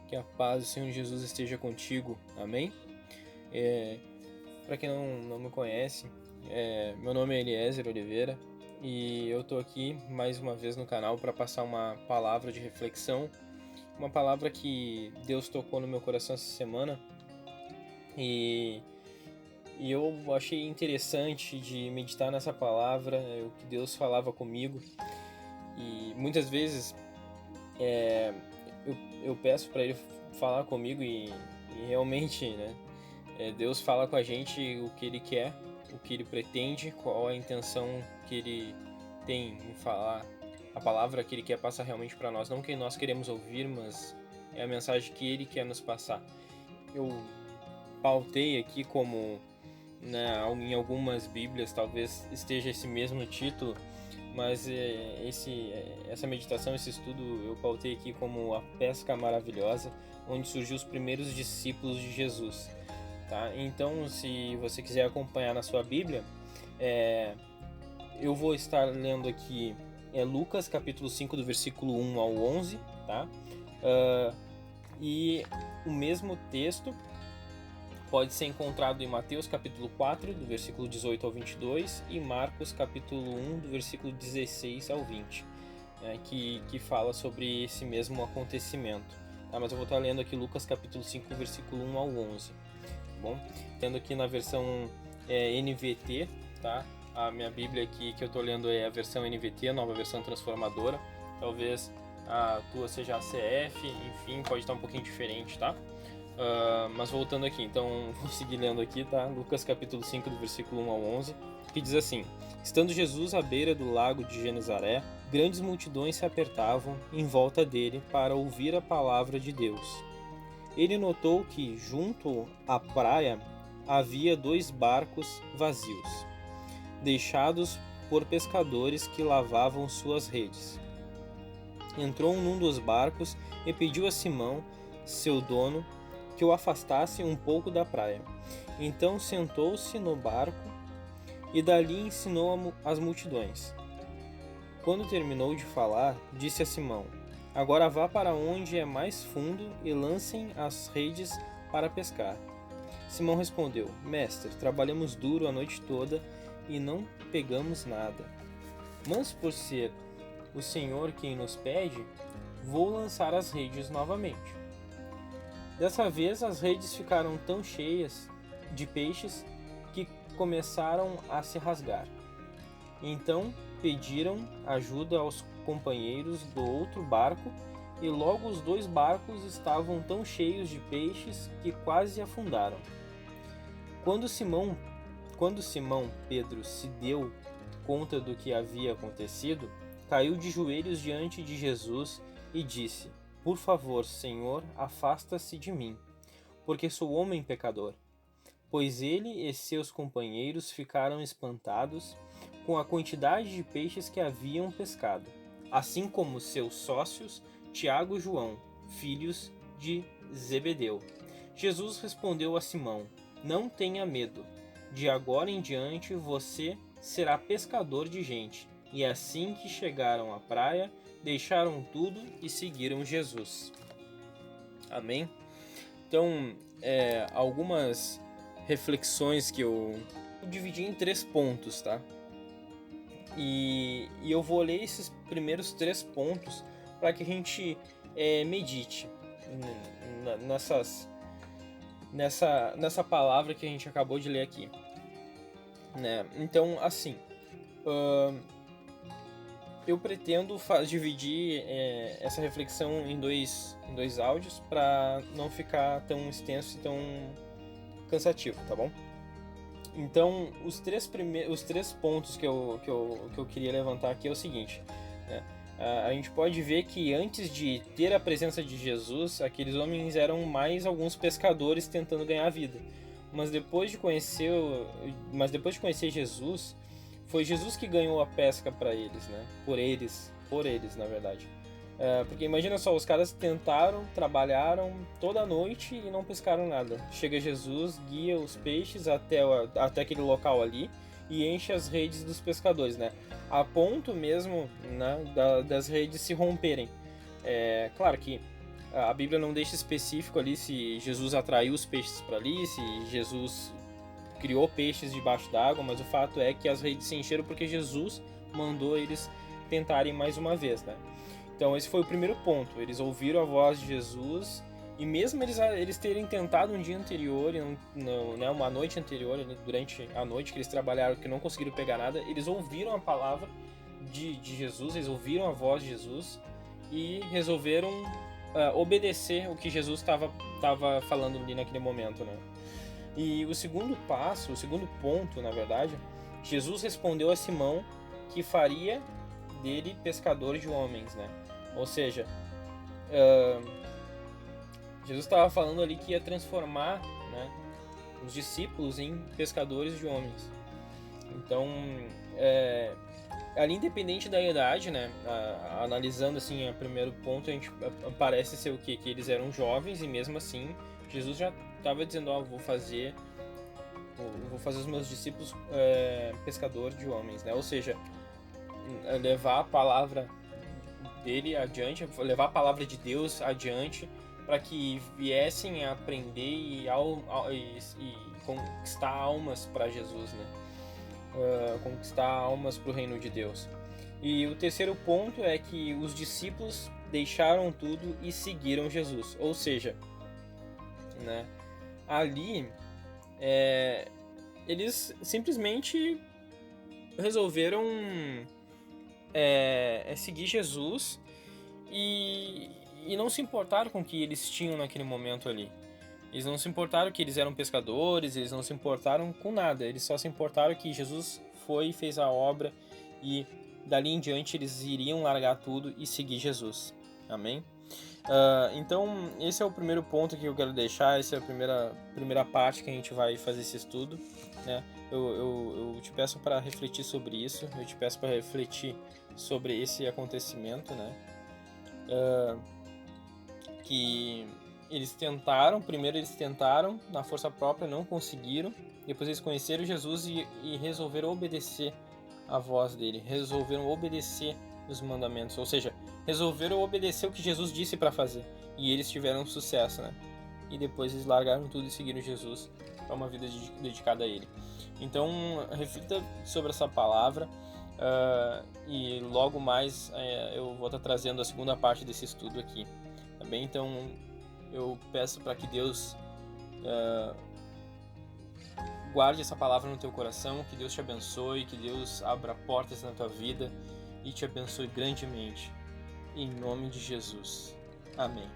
Que a paz do Senhor Jesus esteja contigo. Amém? Para quem não me conhece, meu nome é Eliezer Oliveira e eu tô aqui mais uma vez no canal para passar uma palavra de reflexão, uma palavra que Deus tocou no meu coração essa semana e eu achei interessante de meditar nessa palavra, o que Deus falava comigo. E muitas vezes eu peço para Ele falar comigo e realmente, né, Deus fala com a gente o que Ele quer, o que Ele pretende, qual a intenção que Ele tem em falar, a palavra que Ele quer passar realmente para nós, não que nós queremos ouvir, mas é a mensagem que Ele quer nos passar. Eu pautei aqui como, né, em algumas bíblias talvez esteja esse mesmo título, mas essa meditação, esse estudo eu pautei aqui como a pesca maravilhosa, onde surgiu os primeiros discípulos de Jesus, tá? Então, se você quiser acompanhar na sua Bíblia, eu vou estar lendo aqui Lucas capítulo 5 do versículo 1 ao 11, tá? E o mesmo texto pode ser encontrado em Mateus capítulo 4, do versículo 18 ao 22, e Marcos capítulo 1, do versículo 16 ao 20, né, que fala sobre esse mesmo acontecimento. Tá? Mas eu vou estar lendo aqui Lucas capítulo 5, do versículo 1 ao 11. Tá bom? Tendo aqui na versão NVT, tá? A minha Bíblia aqui que eu estou lendo é a versão NVT, a nova versão transformadora. Talvez a tua seja a CF, enfim, pode estar um pouquinho diferente, tá? Mas voltando aqui, então vou seguir lendo aqui, tá? Lucas capítulo 5, do versículo 1 ao 11, que diz assim: Estando Jesus à beira do lago de Genezaré, grandes multidões se apertavam em volta dele para ouvir a palavra de Deus. Ele notou que, junto à praia, havia 2 barcos vazios, deixados por pescadores que lavavam suas redes. Entrou num dos barcos e pediu a Simão, seu dono, que o afastasse um pouco da praia. Então sentou-se no barco e dali ensinou as multidões. Quando terminou de falar, disse a Simão: Agora vá para onde é mais fundo e lancem as redes para pescar. Simão respondeu: Mestre, trabalhamos duro a noite toda e não pegamos nada. Mas por ser o Senhor quem nos pede, vou lançar as redes novamente. Dessa vez as redes ficaram tão cheias de peixes que começaram a se rasgar. Então pediram ajuda aos companheiros do outro barco e logo os 2 barcos estavam tão cheios de peixes que quase afundaram. Quando Simão Pedro se deu conta do que havia acontecido, caiu de joelhos diante de Jesus e disse: Por favor, Senhor, afasta-se de mim, porque sou homem pecador. Pois ele e seus companheiros ficaram espantados com a quantidade de peixes que haviam pescado, assim como seus sócios, Tiago e João, filhos de Zebedeu. Jesus respondeu a Simão: Não tenha medo, de agora em diante você será pescador de gente. E assim que chegaram à praia, deixaram tudo e seguiram Jesus. Amém? Então, algumas reflexões que eu dividi em 3 pontos, tá? E eu vou ler esses primeiros 3 pontos para que a gente medite nessa palavra que a gente acabou de ler aqui, né? Então, assim, eu pretendo dividir essa reflexão em dois áudios para não ficar tão extenso e tão cansativo, tá bom? Então, os 3 pontos que eu queria levantar aqui é o seguinte, né? A gente pode ver que antes de ter a presença de Jesus, aqueles homens eram mais alguns pescadores tentando ganhar a vida. Mas depois de conhecer Jesus, foi Jesus que ganhou a pesca para eles, né? Por eles, na verdade. Porque imagina só, os caras tentaram, trabalharam toda a noite e não pescaram nada. Chega Jesus, guia os peixes até aquele local ali e enche as redes dos pescadores, né? A ponto mesmo, né, das redes se romperem. Claro que A Bíblia não deixa específico ali se Jesus atraiu os peixes para ali, se Jesus criou peixes debaixo d'água, mas o fato é que as redes se encheram porque Jesus mandou eles tentarem mais uma vez, né? Então esse foi o primeiro ponto. Eles ouviram a voz de Jesus e mesmo eles terem tentado um dia anterior, né, uma noite anterior, durante a noite que eles trabalharam, que não conseguiram pegar nada, eles ouviram a palavra de Jesus, eles ouviram a voz de Jesus e resolveram obedecer o que Jesus estava falando ali naquele momento, né? E o segundo passo, o segundo ponto, na verdade, Jesus respondeu a Simão que faria dele pescador de homens, né? Ou seja, Jesus estava falando ali que ia transformar, né, os discípulos em pescadores de homens. Então, ali independente da idade, né, analisando assim, o primeiro ponto, a gente parece ser o quê? Que eles eram jovens e mesmo assim Jesus já estava dizendo, vou fazer os meus discípulos pescador de homens, né? Ou seja, levar a palavra dele adiante, levar a palavra de Deus adiante para que viessem a aprender e conquistar almas para Jesus, né? Conquistar almas para o reino de Deus. E o terceiro ponto é que os discípulos deixaram tudo e seguiram Jesus. Ou seja, né, ali eles simplesmente resolveram seguir Jesus e não se importaram com o que eles tinham naquele momento ali. Eles não se importaram que eles eram pescadores, eles não se importaram com nada, eles só se importaram que Jesus foi e fez a obra e dali em diante eles iriam largar tudo e seguir Jesus. Amém? Então esse é o primeiro ponto que eu quero deixar, essa é a primeira parte que a gente vai fazer esse estudo, né? Eu te peço para refletir sobre isso, eu te peço para refletir sobre esse acontecimento, né? Que primeiro eles tentaram na força própria, não conseguiram, depois eles conheceram Jesus e resolveram obedecer a voz dele, resolveram obedecer os mandamentos, ou seja, resolveram obedecer o que Jesus disse para fazer, e eles tiveram sucesso, né? E depois eles largaram tudo e seguiram Jesus para uma vida dedicada a ele. Então reflita sobre essa palavra, e logo mais eu vou estar trazendo a segunda parte desse estudo aqui, tá bem? Então eu peço para que Deus guarde essa palavra no teu coração, que Deus te abençoe, que Deus abra portas na tua vida e te abençoe grandemente, em nome de Jesus. Amém.